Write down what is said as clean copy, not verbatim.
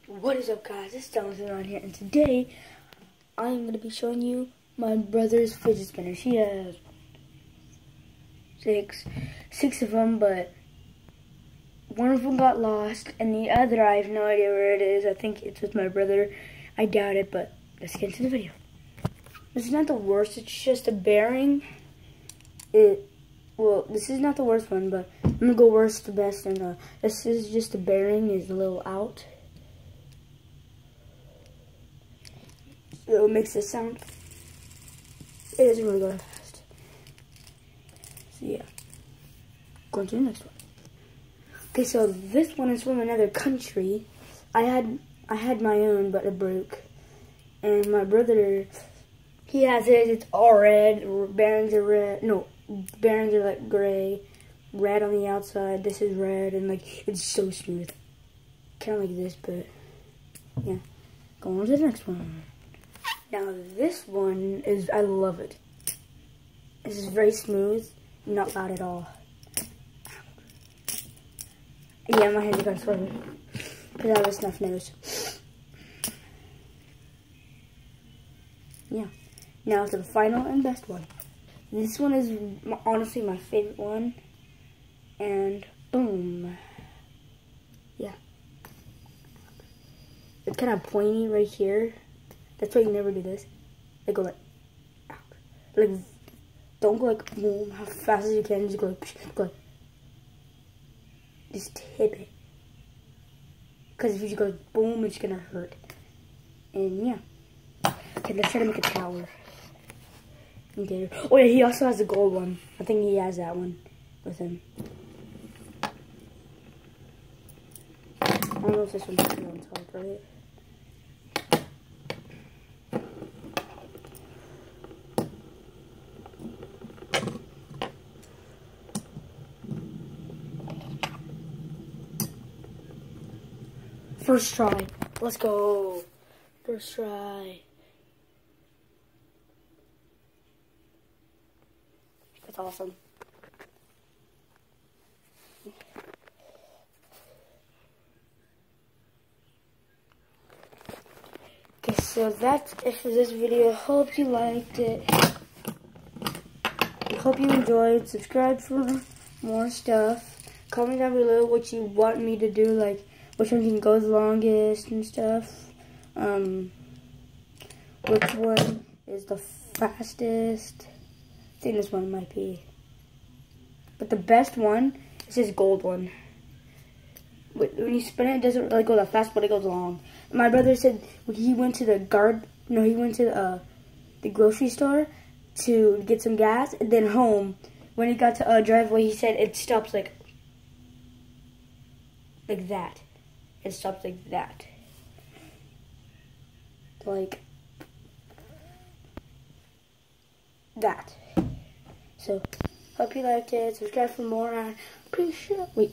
What is up, guys? It's Jonathan around here, and today I'm going to be showing you my brother's fidget spinners. He has six of them, but one of them got lost, and the other, I have no idea where it is. I think it's with my brother. I doubt it, but let's get into the video. This is not the worst. It's just a bearing. Well, this is not the worst one, but I'm going to go worst to best, and this is just the bearing is a little out. So it makes this sound. It doesn't really go that fast. So yeah. Going to the next one. Okay, so this one is from another country. I had my own, but it broke. And my brother, he has his. It's all red. Bearings are red. No, bearings are like gray. Red on the outside. This is red, and like it's so smooth. Kind of like this, but yeah. Going on to the next one. Now this one is, I love it. This is very smooth, not loud at all. Yeah, my hands are kind of sweaty because I have a snuff nose. Yeah. Now to the final and best one. This one is honestly my favorite one. And boom. Yeah. It's kind of pointy right here. That's why you never do this. Like go like don't go like boom, how fast as you can. Just go like, just tip it. Because if you just go like, boom, it's gonna hurt. And yeah. Okay, let's try to make a tower. Okay. Oh yeah, he also has a gold one. I think he has that one with him. I don't know if this one's on top, right? First try. Let's go. First try. That's awesome. Okay, so that's it for this video. Hope you liked it. Hope you enjoyed. Subscribe for more stuff. Comment down below what you want me to do, like which one can go the longest and stuff. Which one is the fastest? I think this one might be. But the best one is this gold one. When you spin it doesn't really go that fast, but it goes long. My brother said when he went to the the grocery store to get some gas, and then home, when he got to a driveway, he said it stops like that. It stops like that. Like that. So, hope you liked it. Subscribe for more. Appreciate.